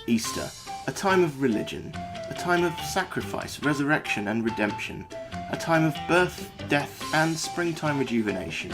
Easter, a time of religion, a time of sacrifice, resurrection and redemption, a time of birth, death and springtime rejuvenation,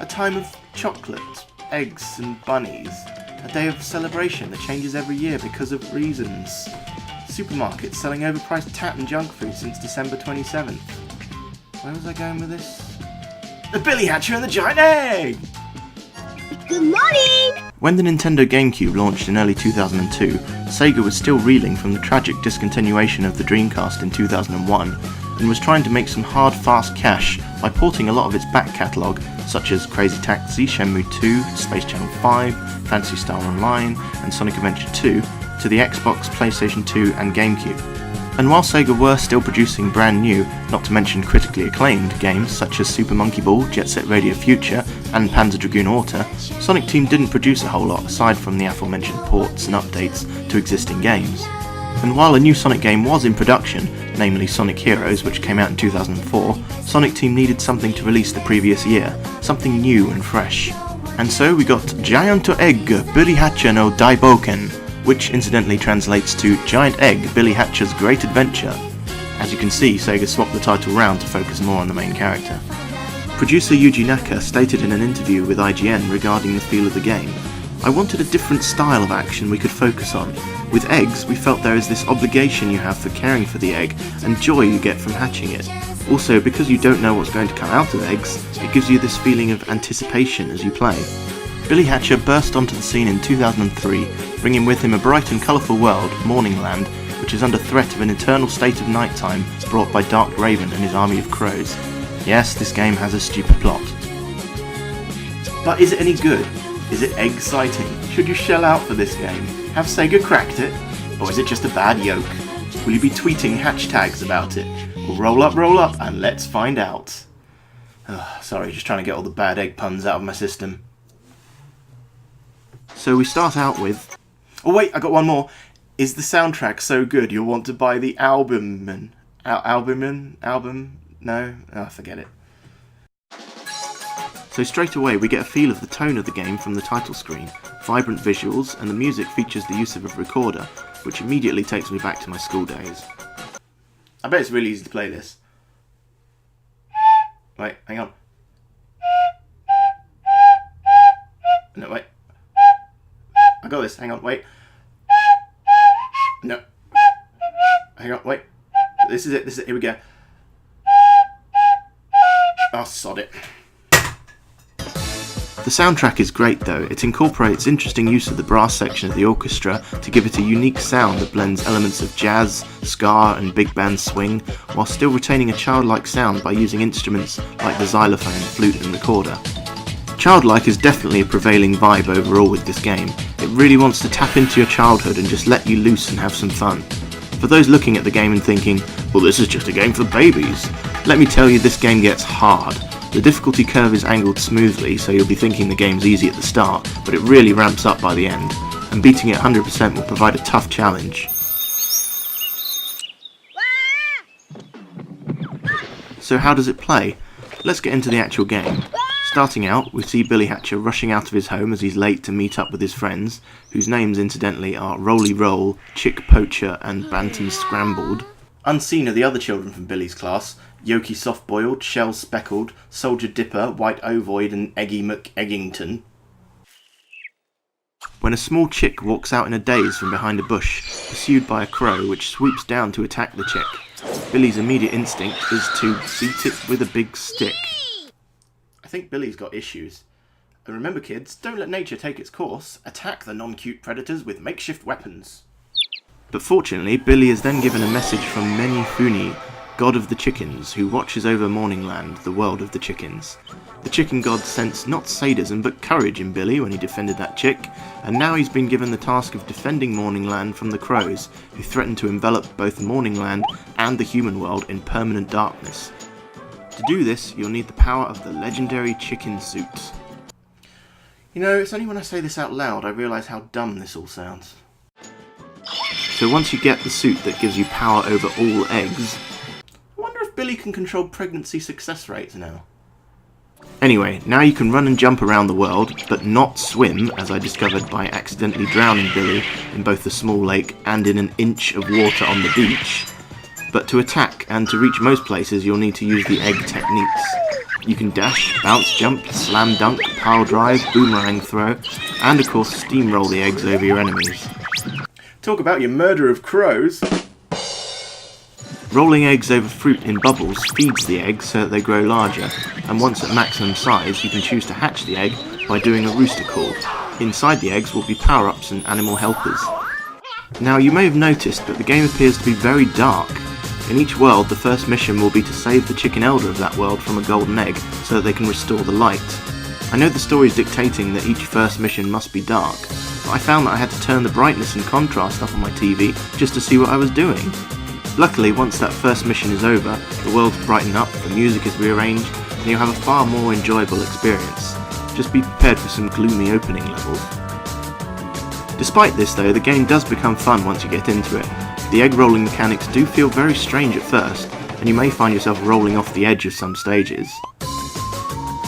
a time of chocolate, eggs and bunnies, a day of celebration that changes every year because of reasons. Supermarkets selling overpriced tat and junk food since December 27th. Where was I going with this? The Billy Hatcher and the Giant Egg! Good morning! When the Nintendo GameCube launched in early 2002, Sega was still reeling from the tragic discontinuation of the Dreamcast in 2001 and was trying to make some hard, fast cash by porting a lot of its back catalogue, such as Crazy Taxi, Shenmue 2, Space Channel 5, Phantasy Star Online and Sonic Adventure 2, to the Xbox, PlayStation 2 and GameCube. And while Sega were still producing brand new, not to mention critically acclaimed, games such as Super Monkey Ball, Jet Set Radio Future and Panzer Dragoon Orta, Sonic Team didn't produce a whole lot aside from the aforementioned ports and updates to existing games. And while a new Sonic game was in production, namely Sonic Heroes, which came out in 2004, Sonic Team needed something to release the previous year, something new and fresh. And so we got Giant Egg Billy Hatcher no Daiboken, which incidentally translates to Giant Egg Billy Hatcher's Great Adventure. As you can see, Sega swapped the title round to focus more on the main character. Producer Yuji Naka stated in an interview with IGN regarding the feel of the game, "I wanted a different style of action we could focus on. With eggs, we felt there is this obligation you have for caring for the egg, and joy you get from hatching it. Also, because you don't know what's going to come out of eggs, it gives you this feeling of anticipation as you play." Billy Hatcher burst onto the scene in 2003, bringing with him a bright and colourful world, Morningland, which is under threat of an eternal state of nighttime brought by Dark Raven and his army of crows. Yes, this game has a stupid plot. But is it any good? Is it exciting? Should you shell out for this game? Have Sega cracked it? Or is it just a bad yoke? Will you be tweeting hashtags about it? Well, roll up, and let's find out. Sorry, just trying to get all the bad egg puns out of my system. So we start out with... Oh wait, I got one more. Is the soundtrack so good you'll want to buy the album? Album? No? Oh, forget it. So straight away we get a feel of the tone of the game from the title screen, vibrant visuals, and the music features the use of a recorder, which immediately takes me back to my school days. I bet it's really easy to play this. Wait, hang on. No, wait. I got this, hang on, wait. No. Hang on, wait. This is it, here we go. Oh, sod it. The soundtrack is great though. It incorporates interesting use of the brass section of the orchestra to give it a unique sound that blends elements of jazz, ska and big band swing, while still retaining a childlike sound by using instruments like the xylophone, flute and recorder. Childlike is definitely a prevailing vibe overall with this game. It really wants to tap into your childhood and just let you loose and have some fun. For those looking at the game and thinking, well, this is just a game for babies, let me tell you, this game gets hard. The difficulty curve is angled smoothly, so you'll be thinking the game's easy at the start, but it really ramps up by the end, and beating it 100% will provide a tough challenge. So how does it play? Let's get into the actual game. Starting out, we see Billy Hatcher rushing out of his home as he's late to meet up with his friends, whose names incidentally are Rolly Roll, Chick Poacher and Bantam Scrambled. Unseen are the other children from Billy's class, Yoki Soft-Boiled, Shell Speckled, Soldier Dipper, White Ovoid and Eggy McEggington. When a small chick walks out in a daze from behind a bush, pursued by a crow which swoops down to attack the chick, Billy's immediate instinct is to beat it with a big stick. I think Billy's got issues. And remember kids, don't let nature take its course. Attack the non-cute predators with makeshift weapons. But fortunately, Billy is then given a message from Menifune, god of the chickens, who watches over Morningland, the world of the chickens. The chicken god sensed not sadism but courage in Billy when he defended that chick, and now he's been given the task of defending Morningland from the crows, who threaten to envelop both Morningland and the human world in permanent darkness. To do this, you'll need the power of the legendary chicken suit. You know, it's only when I say this out loud I realise how dumb this all sounds. So once you get the suit that gives you power over all eggs, I wonder if Billy can control pregnancy success rates now. Anyway, now you can run and jump around the world, but not swim, as I discovered by accidentally drowning Billy in both the small lake and in an inch of water on the beach. But to attack and to reach most places, you'll need to use the egg techniques. You can dash, bounce jump, slam dunk, pile drive, boomerang throw, and of course steamroll the eggs over your enemies. Talk about your murder of crows! Rolling eggs over fruit in bubbles feeds the eggs so that they grow larger, and once at maximum size you can choose to hatch the egg by doing a rooster call. Inside the eggs will be power-ups and animal helpers. Now you may have noticed that the game appears to be very dark. In each world the first mission will be to save the chicken elder of that world from a golden egg so that they can restore the light. I know the story is dictating that each first mission must be dark, but I found that I had to turn the brightness and contrast up on my TV just to see what I was doing. Luckily, once that first mission is over, the world's brightened up, the music is rearranged, and you'll have a far more enjoyable experience. Just be prepared for some gloomy opening levels. Despite this though, the game does become fun once you get into it. The egg rolling mechanics do feel very strange at first, and you may find yourself rolling off the edge of some stages.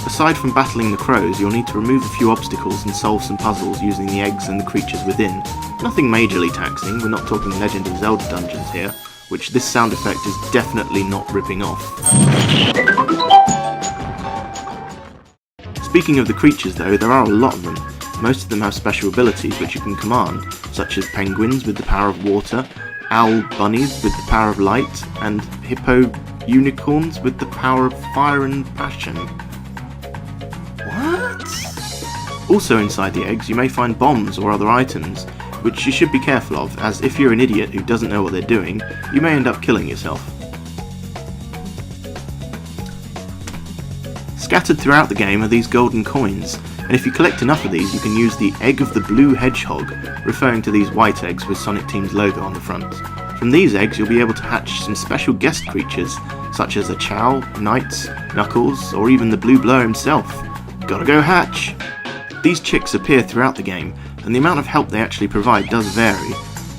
Aside from battling the crows, you'll need to remove a few obstacles and solve some puzzles using the eggs and the creatures within. Nothing majorly taxing, we're not talking Legend of Zelda dungeons here, which this sound effect is definitely not ripping off. Speaking of the creatures though, there are a lot of them. Most of them have special abilities which you can command, such as penguins with the power of water, owl bunnies with the power of light, and hippo unicorns with the power of fire and passion. What? Also inside the eggs you may find bombs or other items, which you should be careful of, as if you're an idiot who doesn't know what they're doing, you may end up killing yourself. Scattered throughout the game are these golden coins, and if you collect enough of these you can use the Egg of the Blue Hedgehog, referring to these white eggs with Sonic Team's logo on the front. From these eggs you'll be able to hatch some special guest creatures, such as a Chow, Knights, Knuckles, or even the Blue Blow himself. Gotta go hatch! These chicks appear throughout the game, and the amount of help they actually provide does vary.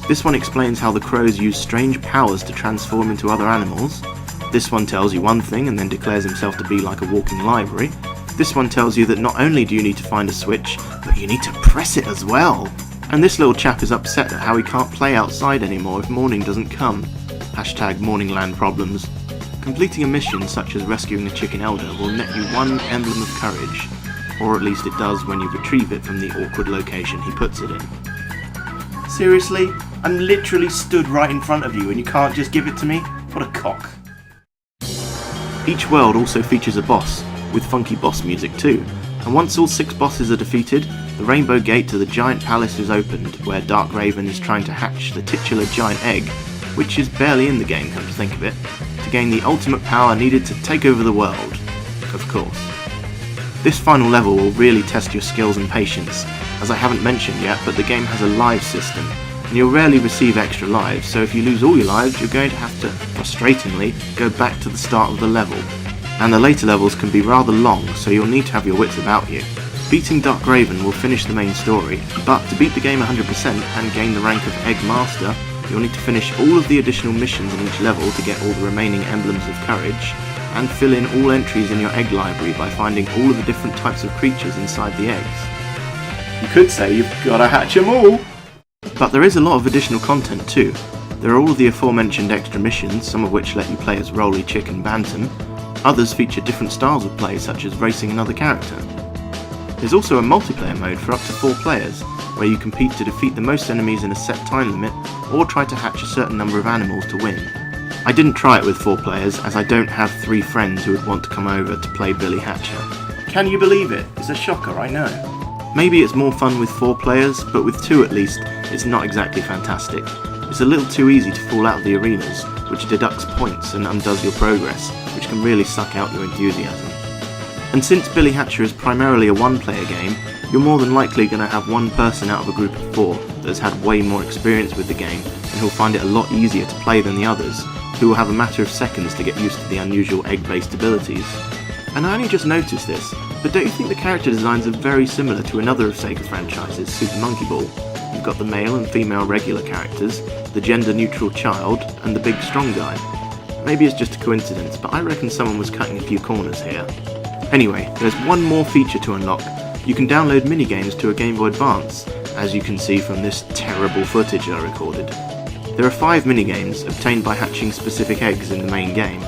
This one explains how the crows use strange powers to transform into other animals. This one tells you one thing and then declares himself to be like a walking library. This one tells you that not only do you need to find a switch, but you need to press it as well. And this little chap is upset at how he can't play outside anymore if morning doesn't come. Hashtag Morningland problems. Completing a mission such as rescuing the chicken elder will net you one emblem of courage. Or at least it does when you retrieve it from the awkward location he puts it in. Seriously? I'm literally stood right in front of you and you can't just give it to me? What a cock. Each world also features a boss, with funky boss music too, and once all 6 bosses are defeated, the rainbow gate to the giant palace is opened, where Dark Raven is trying to hatch the titular giant egg, which is barely in the game come to think of it, to gain the ultimate power needed to take over the world. Of course. This final level will really test your skills and patience, as I haven't mentioned yet, but the game has a live system, and you'll rarely receive extra lives, so if you lose all your lives you're going to have to, frustratingly, go back to the start of the level. And the later levels can be rather long, so you'll need to have your wits about you. Beating Dark Raven will finish the main story, but to beat the game 100% and gain the rank of Egg Master, you'll need to finish all of the additional missions in each level to get all the remaining emblems of courage, and fill in all entries in your egg library by finding all of the different types of creatures inside the eggs. You could say you've gotta hatch them all! But there is a lot of additional content too. There are all of the aforementioned extra missions, some of which let you play as Rolly, Chick and Bantam. Others feature different styles of play, such as racing another character. There's also a multiplayer mode for up to 4 players, where you compete to defeat the most enemies in a set time limit, or try to hatch a certain number of animals to win. I didn't try it with 4 players, as I don't have 3 friends who would want to come over to play Billy Hatcher. Can you believe it? It's a shocker, I know. Maybe it's more fun with 4 players, but with 2 at least, it's not exactly fantastic. It's a little too easy to fall out of the arenas, which deducts points and undoes your progress, which can really suck out your enthusiasm. And since Billy Hatcher is primarily a one-player game, you're more than likely going to have one person out of a group of 4 that has had way more experience with the game and who'll find it a lot easier to play than the others, who will have a matter of seconds to get used to the unusual egg-based abilities. And I only just noticed this, but don't you think the character designs are very similar to another of Sega franchises, Super Monkey Ball? You've got the male and female regular characters, the gender-neutral child, and the big strong guy. Maybe it's just a coincidence, but I reckon someone was cutting a few corners here. Anyway, there's one more feature to unlock. You can download minigames to a Game Boy Advance, as you can see from this terrible footage I recorded. There are 5 minigames obtained by hatching specific eggs in the main game.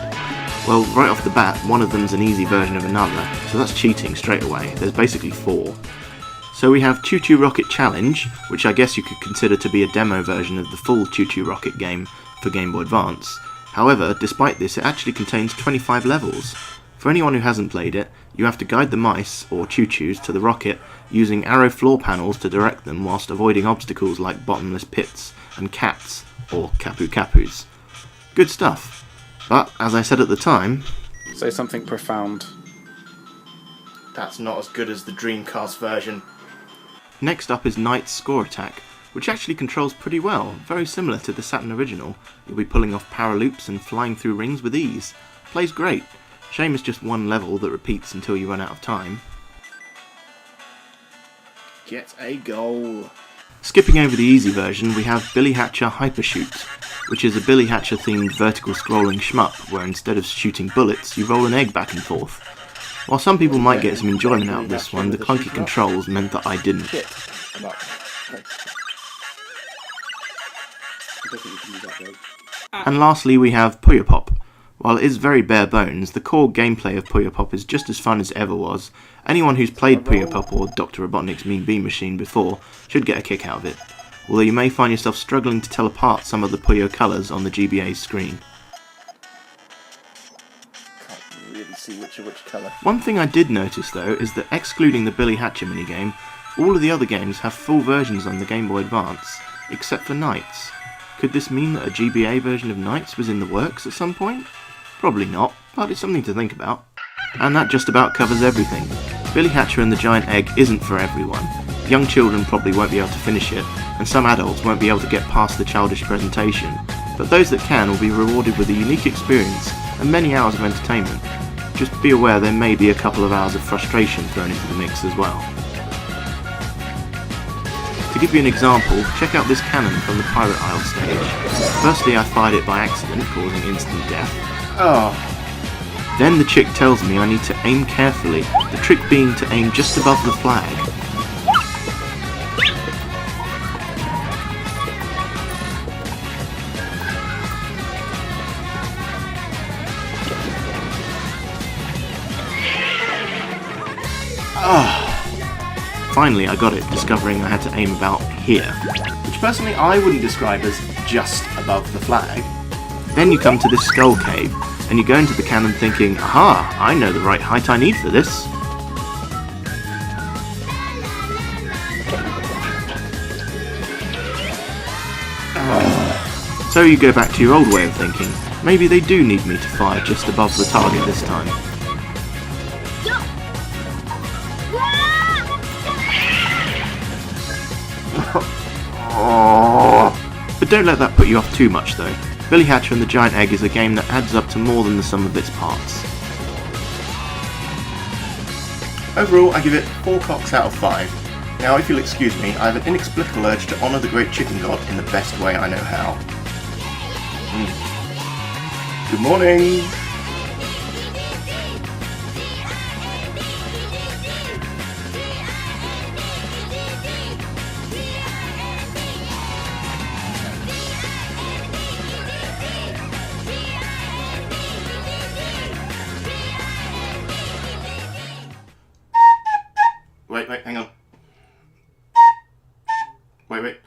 Well, right off the bat, one of them's an easy version of another, so that's cheating straight away. There's basically 4. So we have Choo Choo Rocket Challenge, which I guess you could consider to be a demo version of the full Choo Choo Rocket game for Game Boy Advance. However, despite this, it actually contains 25 levels. For anyone who hasn't played it, you have to guide the mice, or choo-choos, to the rocket using arrow floor panels to direct them whilst avoiding obstacles like bottomless pits and cats, or kapu-kapus. Good stuff. But, as I said at the time... Say something profound. That's not as good as the Dreamcast version. Next up is Knight's Score Attack, which actually controls pretty well, very similar to the Saturn original. You'll be pulling off power loops and flying through rings with ease. Plays great. Shame it's just one level that repeats until you run out of time. Get a goal. Skipping over the easy version, we have Billy Hatcher Hypershoot, which is a Billy Hatcher themed vertical scrolling shmup where instead of shooting bullets, you roll an egg back and forth. While some people might get some enjoyment out of this one, the clunky controls meant that I didn't. And lastly we have Puyo Pop. While it is very bare bones, the core gameplay of Puyo Pop is just as fun as it ever was. Anyone who's played Puyo Pop or Dr. Robotnik's Mean Bean Machine before should get a kick out of it, although you may find yourself struggling to tell apart some of the Puyo colours on the GBA's screen. Can't really see which colour. One thing I did notice though is that excluding the Billy Hatcher minigame, all of the other games have full versions on the Game Boy Advance, except for Knights. Could this mean that a GBA version of Knights was in the works at some point? Probably not, but it's something to think about. And that just about covers everything. Billy Hatcher and the Giant Egg isn't for everyone. Young children probably won't be able to finish it, and some adults won't be able to get past the childish presentation, but those that can will be rewarded with a unique experience and many hours of entertainment. Just be aware there may be a couple of hours of frustration thrown into the mix as well. To give you an example, check out this cannon from the Pirate Isle stage. Firstly I fired it by accident, causing instant death. Then the chick tells me I need to aim carefully, the trick being to aim just above the flag. Finally I got it, discovering I had to aim about here, which personally I wouldn't describe as just above the flag. Then you come to this skull cave, and you go into the cannon thinking, aha, I know the right height I need for this. So you go back to your old way of thinking, maybe they do need me to fire just above the target this time. But don't let that put you off too much though. Billy Hatcher and the Giant Egg is a game that adds up to more than the sum of its parts. Overall, I give it 4 cocks out of 5. Now, if you'll excuse me, I have an inexplicable urge to honour the great chicken god in the best way I know how. Good morning! Wait, hang on. Wait.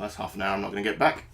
Well, that's half an hour I'm not going to get back.